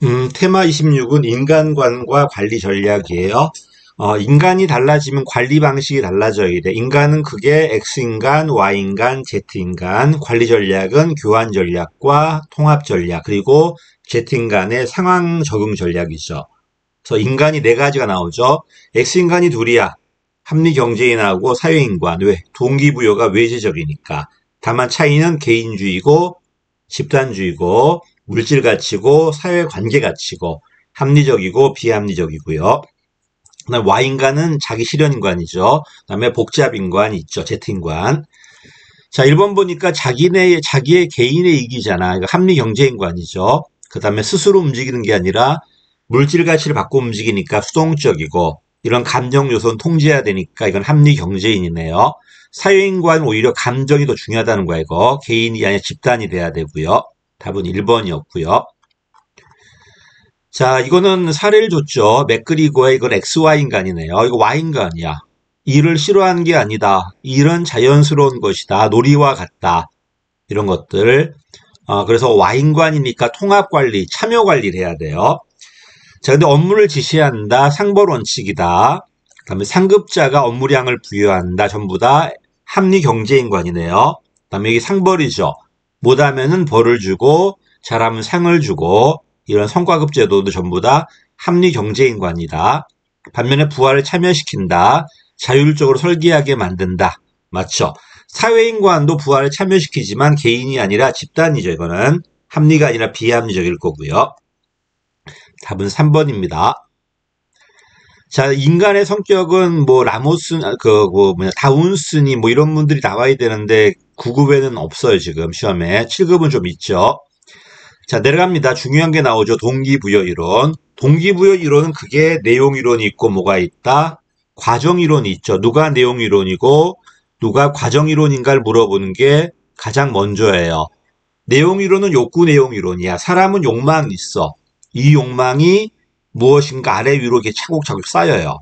테마 26은 인간관과 관리 전략이에요. 인간이 달라지면 관리 방식이 달라져야 돼. 인간은 그게 X인간, Y인간, Z인간, 관리 전략은 교환 전략과 통합 전략, 그리고 Z인간의 상황 적응 전략이죠. 그래서 인간이 네 가지가 나오죠. X인간이 둘이야. 합리 경제인하고 사회인간. 왜? 동기부여가 외재적이니까. 다만 차이는 개인주의고 집단주의고 물질 가치고 사회 관계 가치고 합리적이고 비합리적이고요. 그다음 Y인간은 자기 실현인간이죠. 그다음에 복잡인간이 있죠. Z인간. 자, 1번 보니까 자기의 개인의 이익이잖아. 이거 합리 경제인간이죠. 그다음에 스스로 움직이는 게 아니라 물질 가치를 받고 움직이니까 수동적이고 이런 감정 요소는 통제해야 되니까 이건 합리 경제인이네요. 사회인과는 오히려 감정이 더 중요하다는 거야, 이거. 개인이 아니라 집단이 돼야 되고요. 답은 1번이었고요. 자, 이거는 사례를 줬죠. 맥그리거의 이건 XY인간이네요. 이거 Y인간이야. 일을 싫어하는 게 아니다. 일은 자연스러운 것이다. 놀이와 같다. 이런 것들. 그래서 Y인간이니까 통합관리, 참여관리를 해야 돼요. 자, 근데 업무를 지시한다. 상벌 원칙이다. 그다음에 상급자가 업무량을 부여한다. 전부 다 합리 경제인관이네요. 그다음에 여기 상벌이죠. 못하면은 벌을 주고 잘하면 상을 주고 이런 성과급 제도도 전부 다 합리 경제인관이다. 반면에 부하를 참여시킨다. 자율적으로 설계하게 만든다. 맞죠? 사회인관도 부하를 참여시키지만 개인이 아니라 집단이죠. 이거는 합리가 아니라 비합리적일 거고요. 답은 3번입니다. 자, 인간의 성격은 뭐 라모스, 다운슨이 뭐 이런 분들이 나와야 되는데 9급에는 없어요, 지금 시험에. 7급은 좀 있죠. 자, 내려갑니다. 중요한 게 나오죠. 동기부여 이론. 동기부여 이론은 그게 내용 이론이 있고 뭐가 있다? 과정 이론이 있죠. 누가 내용 이론이고 누가 과정 이론인가를 물어보는 게 가장 먼저예요. 내용 이론은 욕구 내용 이론이야. 사람은 욕망이 있어. 이 욕망이 무엇인가 아래 위로 이렇게 차곡차곡 쌓여요.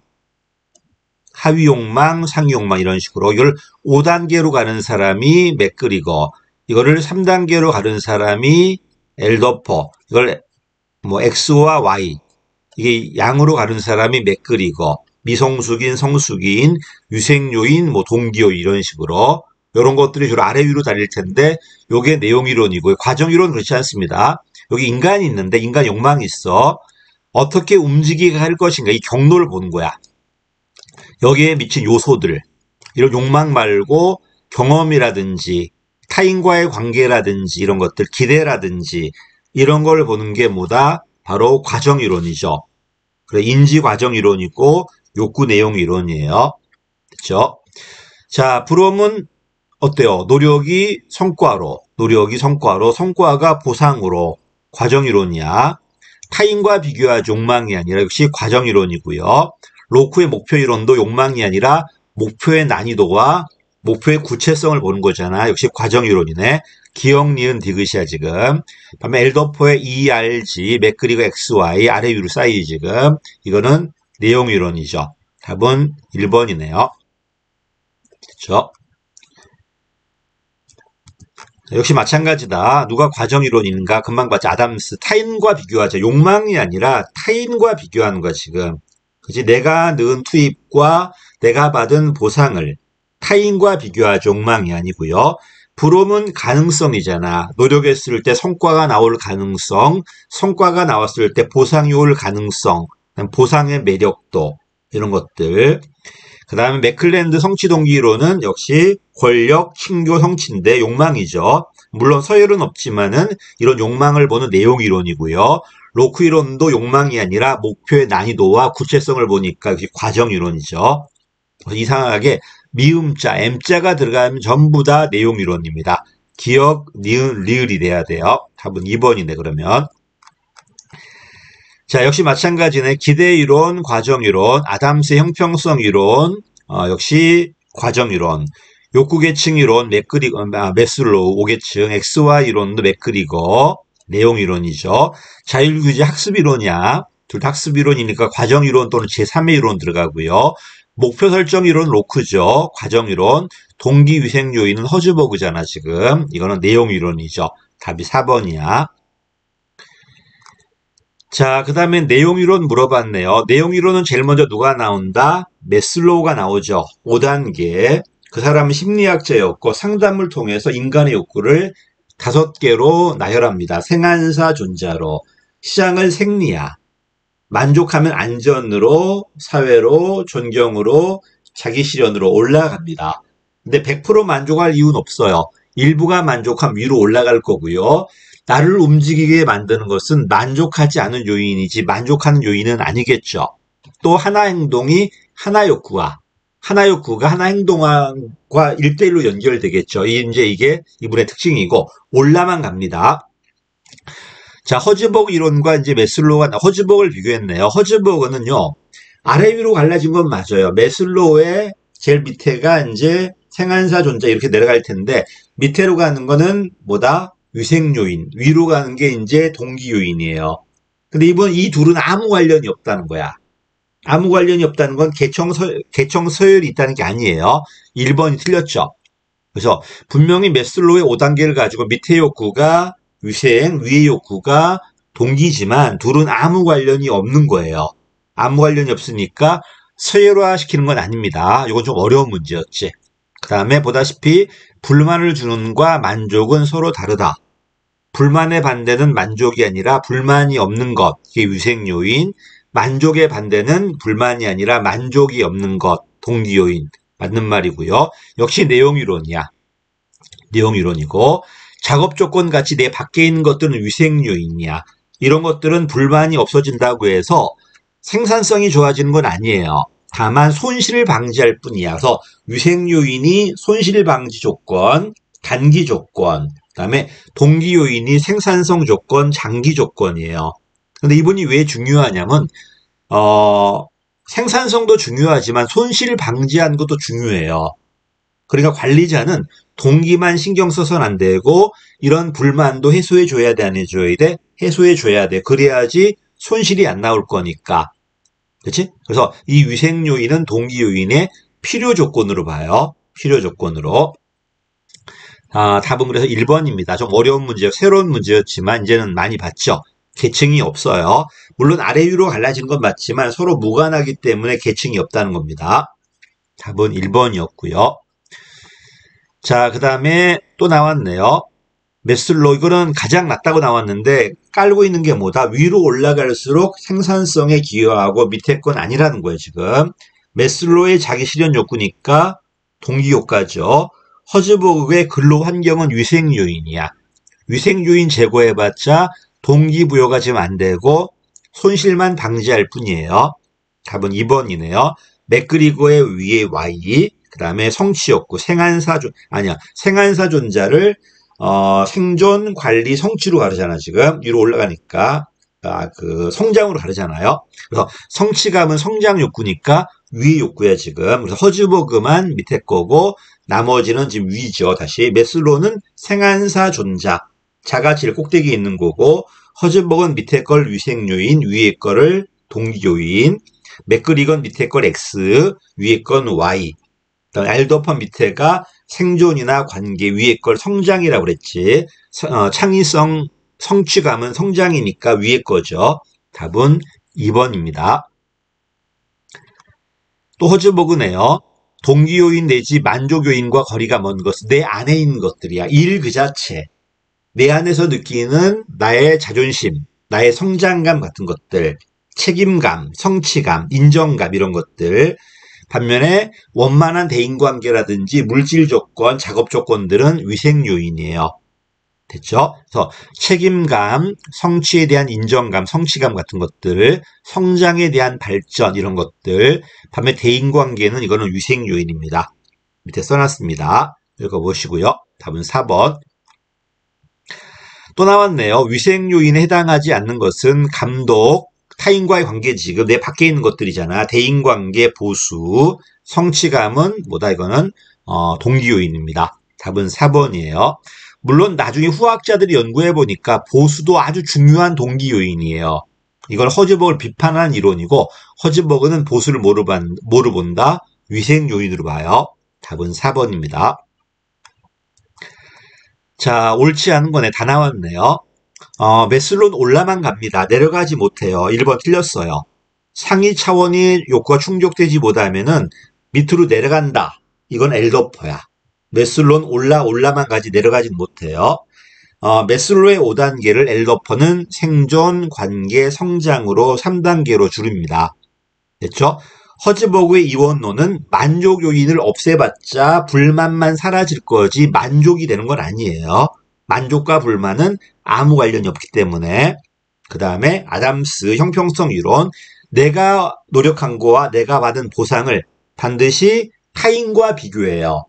하위 욕망, 상위 욕망 이런 식으로 이걸 5단계로 가는 사람이 맥그리거, 이거를 3단계로 가는 사람이 엘더퍼, 이걸 뭐 X와 Y, 이게 양으로 가는 사람이 맥그리거, 미성숙인, 성숙인, 유생요인, 뭐 동기요 이런 식으로 이런 것들이 주로 아래 위로 달릴 텐데 요게 내용 이론이고요. 과정 이론 그렇지 않습니다. 여기 인간이 있는데 인간 욕망이 있어. 어떻게 움직이게 할 것인가 이 경로를 보는 거야. 여기에 미친 요소들 이런 욕망 말고 경험이라든지 타인과의 관계라든지 이런 것들 기대라든지 이런 걸 보는 게 뭐다? 바로 과정 이론이죠. 그래 인지 과정 이론이고 욕구 내용 이론이에요. 그렇죠? 자, 브롬은 어때요? 노력이 성과로, 성과가 보상으로 과정 이론이야. 타인과 비교하지 욕망이 아니라 역시 과정 이론이고요. 로크의 목표 이론도 욕망이 아니라 목표의 난이도와 목표의 구체성을 보는 거잖아. 역시 과정 이론이네. 기억, 니은, 디귿이야 지금. 반면 엘더포의 ERG, 맥그리거 XY 아래 위로 쌓이 지금. 이거는 내용 이론이죠. 답은 1번이네요. 그렇죠? 역시 마찬가지다. 누가 과정 이론인가? 금방 봤지. 아담스. 타인과 비교하자. 욕망이 아니라 타인과 비교하는 거야, 지금. 그지? 내가 넣은 투입과 내가 받은 보상을 타인과 비교하자. 욕망이 아니고요. 부름은 가능성이잖아. 노력했을 때 성과가 나올 가능성, 성과가 나왔을 때 보상이 올 가능성, 보상의 매력도, 이런 것들. 그 다음에 맥클랜드 성취동기이론은 역시 권력, 친교, 성취인데 욕망이죠. 물론 서열은 없지만은 이런 욕망을 보는 내용 이론이고요. 로크 이론도 욕망이 아니라 목표의 난이도와 구체성을 보니까 역시 과정 이론이죠. 이상하게 미음자, M자가 들어가면 전부 다 내용 이론입니다. 기억, 니은, 리을이 돼야 돼요. 답은 2번이네, 그러면. 자, 역시 마찬가지네. 기대 이론, 과정 이론, 아담스의 형평성 이론, 역시 과정 이론, 욕구 계층 이론, 메슬로우 5계층, XY 이론도 맥그리거, 내용 이론이죠. 자율규제 학습 이론이야. 둘 다 학습 이론이니까 과정 이론 또는 제3의 이론 들어가고요. 목표 설정 이론 로크죠. 과정 이론, 동기 위생 요인은 허즈버그잖아, 지금. 이거는 내용 이론이죠. 답이 4번이야. 자, 그 다음에 내용이론 물어봤네요. 내용이론은 제일 먼저 누가 나온다? 매슬로우가 나오죠. 5단계. 그 사람은 심리학자였고 상담을 통해서 인간의 욕구를 5개로 나열합니다. 생한사 존자로, 시장을 생리야, 만족하면 안전으로, 사회로, 존경으로, 자기 실현으로 올라갑니다. 근데 100% 만족할 이유는 없어요. 일부가 만족하면 위로 올라갈 거고요. 나를 움직이게 만드는 것은 만족하지 않은 요인이지 만족하는 요인은 아니겠죠. 또 하나 행동이 하나 욕구와 하나 욕구가 하나 행동과 1대1로 연결되겠죠. 이제 이게 이분의 특징이고 올라만 갑니다. 자, 허즈버그 이론과 이제 매슬로우가 허즈버그를 비교했네요. 허즈버그는요. 아래 위로 갈라진 건 맞아요. 매슬로우의 제일 밑에가 이제 생한사 존재 이렇게 내려갈 텐데 밑으로 가는 거는 뭐다? 위생 요인. 위로 가는 게 이제 동기 요인이에요. 근데 이번 이 둘은 아무 관련이 없다는 거야. 아무 관련이 없다는 건 개청 서열이 있다는 게 아니에요. 1번이 틀렸죠. 그래서 분명히 매슬로우의 5단계를 가지고 밑에 욕구가 위생, 위의 욕구가 동기지만 둘은 아무 관련이 없는 거예요. 아무 관련이 없으니까 서열화 시키는 건 아닙니다. 이건 좀 어려운 문제였지. 그 다음에 보다시피 불만을 주는과 만족은 서로 다르다. 불만의 반대는 만족이 아니라 불만이 없는 것, 이게 위생 요인. 만족의 반대는 불만이 아니라 만족이 없는 것, 동기 요인. 맞는 말이고요. 역시 내용이론이야. 내용이론이고 작업 조건 같이 내 밖에 있는 것들은 위생 요인이야. 이런 것들은 불만이 없어진다고 해서 생산성이 좋아지는 건 아니에요. 다만 손실을 방지할 뿐이야. 그래서 위생 요인이 손실 방지 조건, 단기 조건, 그다음에 동기 요인이 생산성 조건, 장기 조건이에요. 근데 이분이 왜 중요하냐면 생산성도 중요하지만 손실 방지하는 것도 중요해요. 그러니까 관리자는 동기만 신경 써서는 안 되고 이런 불만도 해소해 줘야 돼, 안 해줘야 돼? 해소해 줘야 돼. 그래야지 손실이 안 나올 거니까. 그렇지? 그래서 이 위생 요인은 동기 요인의 필요 조건으로 봐요. 필요 조건으로. 답은 그래서 1번입니다. 좀 어려운 문제, 새로운 문제였지만 이제는 많이 봤죠. 계층이 없어요. 물론 아래 위로 갈라진 건 맞지만 서로 무관하기 때문에 계층이 없다는 겁니다. 답은 1번이었고요. 자, 그 다음에 또 나왔네요. 매슬로우, 이거는 가장 낮다고 나왔는데 깔고 있는 게 뭐다? 위로 올라갈수록 생산성에 기여하고 밑에 건 아니라는 거예요, 지금. 매슬로우의 자기 실현 욕구니까 동기 효과죠. 허즈버그의 근로 환경은 위생 요인이야. 위생 요인 제거해봤자 동기부여가 지금 안 되고 손실만 방지할 뿐이에요. 답은 2번이네요. 맥그리거의 위에 Y, 그 다음에 성취 욕구, 생한사 존자를 생존, 관리, 성취로 가르잖아, 지금. 위로 올라가니까. 그 성장으로 가르잖아요. 그래서 성취감은 성장 욕구니까 위 욕구야, 지금. 그래서 허즈버그만 밑에 거고 나머지는 지금 위죠. 다시 매슬로우는 생한사 존자, 자가 제일 꼭대기에 있는 거고 허즈버그는 밑에 걸 위생 요인, 위에 거를 동기 요인, 맥그리건 밑에 걸 X, 위에 건 Y. 알더펀 밑에가 생존이나 관계, 위에 걸 성장이라고 그랬지. 창의성, 성취감은 성장이니까 위에 거죠. 답은 2번입니다. 또 허즈버그네요. 동기 요인 내지 만족 요인과 거리가 먼 것은 내 안에 있는 것들이야. 일 그 자체. 내 안에서 느끼는 나의 자존심, 나의 성장감 같은 것들, 책임감, 성취감, 인정감 이런 것들. 반면에 원만한 대인관계라든지 물질 조건, 작업 조건들은 위생 요인이에요. 됐죠? 그래서 책임감, 성취에 대한 인정감, 성취감 같은 것들, 성장에 대한 발전 이런 것들. 반면 대인관계는 이거는 위생 요인입니다. 밑에 써놨습니다. 읽어보시고요. 답은 4번. 또 나왔네요. 위생 요인에 해당하지 않는 것은 감독, 타인과의 관계 지금 내 밖에 있는 것들이잖아. 대인관계 보수, 성취감은 뭐다 이거는 동기 요인입니다. 답은 4번이에요. 물론 나중에 후학자들이 연구해 보니까 보수도 아주 중요한 동기 요인이에요. 이걸 허즈버그를 비판한 이론이고 허즈버그는 보수를 뭐로 본다? 위생 요인으로 봐요. 답은 4번입니다. 자, 옳지 않은 거네. 다 나왔네요. 메슬로는 올라만 갑니다. 내려가지 못해요. 1번 틀렸어요. 상위 차원의 욕구가 충족되지 못하면은 밑으로 내려간다. 이건 엘더퍼야. 메슬로는 올라만 가지 내려가지 못해요. 메슬로의 5단계를 엘더퍼는 생존, 관계, 성장으로 3단계로 줄입니다. 됐죠? 허즈버그의 이원론은 만족 요인을 없애봤자 불만만 사라질 거지 만족이 되는 건 아니에요. 만족과 불만은 아무 관련이 없기 때문에. 그 다음에 아담스 형평성 이론, 내가 노력한 거와 내가 받은 보상을 반드시 타인과 비교해요.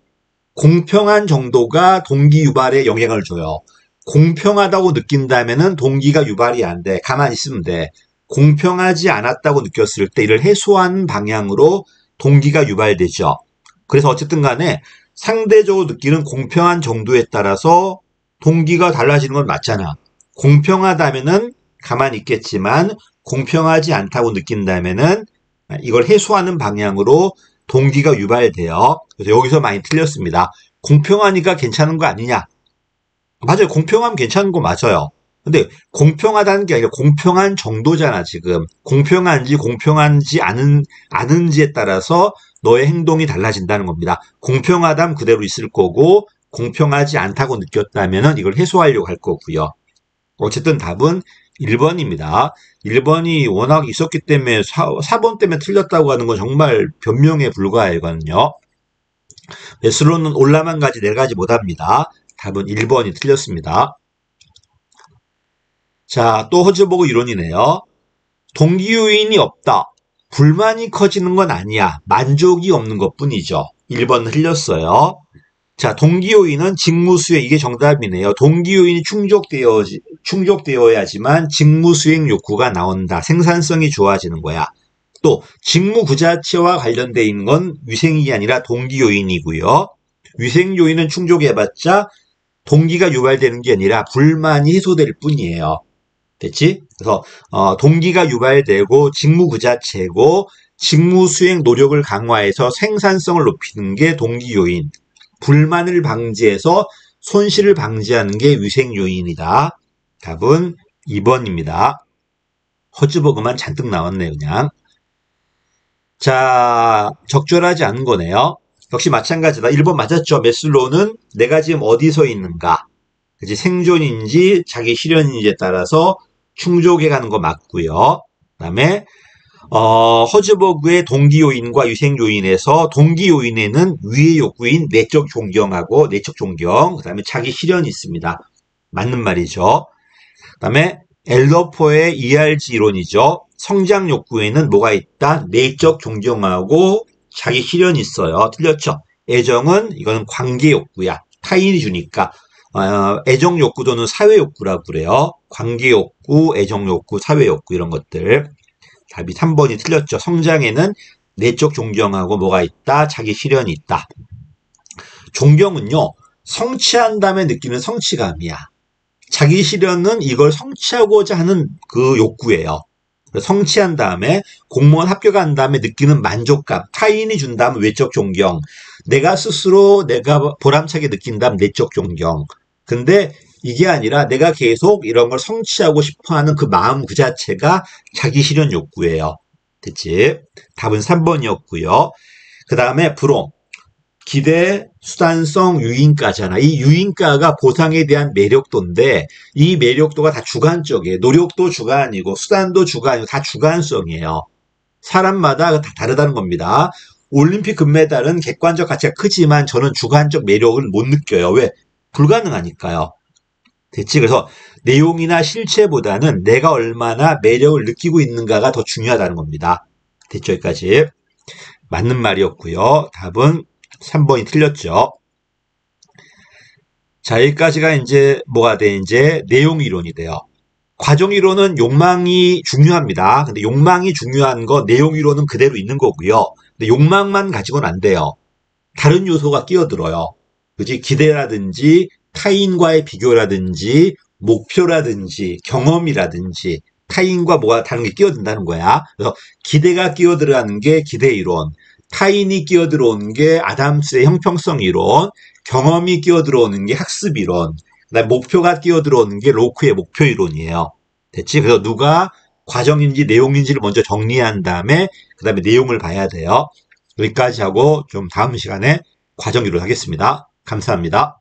공평한 정도가 동기 유발에 영향을 줘요. 공평하다고 느낀다면은 동기가 유발이 안 돼. 가만히 있으면 돼. 공평하지 않았다고 느꼈을 때 이를 해소하는 방향으로 동기가 유발되죠. 그래서 어쨌든 간에 상대적으로 느끼는 공평한 정도에 따라서 동기가 달라지는 건 맞잖아. 공평하다면은 가만히 있겠지만 공평하지 않다고 느낀다면은 이걸 해소하는 방향으로 동기가 유발돼요. 그래서 여기서 많이 틀렸습니다. 공평하니까 괜찮은 거 아니냐? 맞아요. 공평하면 괜찮은 거 맞아요. 근데 공평하다는 게 아니라 공평한 정도잖아, 지금. 공평한지 공평한지 않은지에 따라서 너의 행동이 달라진다는 겁니다. 공평하다면 그대로 있을 거고 공평하지 않다고 느꼈다면 이걸 해소하려고 할 거고요. 어쨌든 답은 1번입니다. 1번이 워낙 있었기 때문에 4번 때문에 틀렸다고 하는 건 정말 변명에 불과해요, 이거는요. 메슬로는 올라만 가지 내려가지 못합니다. 답은 1번이 틀렸습니다. 자, 또 허즈버그 이론이네요. 동기 요인이 없다. 불만이 커지는 건 아니야. 만족이 없는 것뿐이죠. 1번 틀렸어요. 자, 동기 요인은 직무 수행, 이게 정답이네요. 동기 요인이 충족되어야지만 직무 수행 욕구가 나온다. 생산성이 좋아지는 거야. 또 직무 그 자체와 관련돼 있는 건 위생이 아니라 동기 요인이고요. 위생 요인은 충족해봤자 동기가 유발되는 게 아니라 불만이 해소될 뿐이에요. 됐지? 그래서 동기가 유발되고 직무 그 자체고 직무 수행 노력을 강화해서 생산성을 높이는 게 동기 요인. 불만을 방지해서 손실을 방지하는 게 위생 요인이다. 답은 2번입니다. 허즈버그만 잔뜩 나왔네, 그냥. 자, 적절하지 않은 거네요. 역시 마찬가지다. 1번 맞았죠. 메슬로우는 내가 지금 어디서 있는가. 그치? 생존인지 자기 실현인지에 따라서 충족해 가는 거 맞고요. 그 다음에 허즈버그의 동기 요인과 위생 요인에서 동기 요인에는 위의 욕구인 내적 존경하고 내적 존경, 그 다음에 자기 실현이 있습니다. 맞는 말이죠. 그 다음에 엘더포의 ERG 이론이죠. 성장 욕구에는 뭐가 있다? 내적 존경하고 자기 실현이 있어요. 틀렸죠? 애정은 이거는 관계 욕구야. 타인이 주니까. 애정 욕구 또는 사회 욕구라고 그래요. 관계 욕구, 애정 욕구, 사회 욕구 이런 것들. 답이 3번이 틀렸죠. 성장에는 내적 존경하고 뭐가 있다? 자기 실현이 있다. 존경은요, 성취한 다음에 느끼는 성취감이야. 자기 실현은 이걸 성취하고자 하는 그 욕구예요. 성취한 다음에 공무원 합격한 다음에 느끼는 만족감, 타인이 준다면 외적 존경, 내가 스스로 내가 보람차게 느낀다면 내적 존경. 근데 이게 아니라 내가 계속 이런 걸 성취하고 싶어하는 그 마음 그 자체가 자기 실현 욕구예요. 됐지? 답은 3번이었고요. 그 다음에 불용. 기대, 수단성, 유인가잖아. 이 유인가가 보상에 대한 매력도인데 이 매력도가 다 주관적이에요. 노력도 주관이고 수단도 주관이고 다 주관성이에요. 사람마다 다 다르다는 겁니다. 올림픽 금메달은 객관적 가치가 크지만 저는 주관적 매력을 못 느껴요. 왜? 불가능하니까요. 됐지? 그래서 내용이나 실체보다는 내가 얼마나 매력을 느끼고 있는가가 더 중요하다는 겁니다. 됐죠? 여기까지. 맞는 말이었고요. 답은 3번이 틀렸죠. 자, 여기까지가 이제 뭐가 돼? 이제 내용 이론이 돼요. 과정 이론은 욕망이 중요합니다. 근데 욕망이 중요한 거 내용 이론은 그대로 있는 거고요. 근데 욕망만 가지고는 안 돼요. 다른 요소가 끼어들어요. 그지? 기대라든지 타인과의 비교라든지 목표라든지 경험이라든지 타인과 뭐가 다른 게 끼어든다는 거야. 그래서 기대가 끼어들어가는 게 기대 이론, 타인이 끼어들어오는 게 아담스의 형평성 이론, 경험이 끼어들어오는 게 학습 이론. 그다음에 목표가 끼어들어오는 게 로크의 목표 이론이에요. 됐지? 그래서 누가 과정인지 내용인지를 먼저 정리한 다음에 그다음에 내용을 봐야 돼요. 여기까지 하고 좀 다음 시간에 과정 이론 하겠습니다. 감사합니다.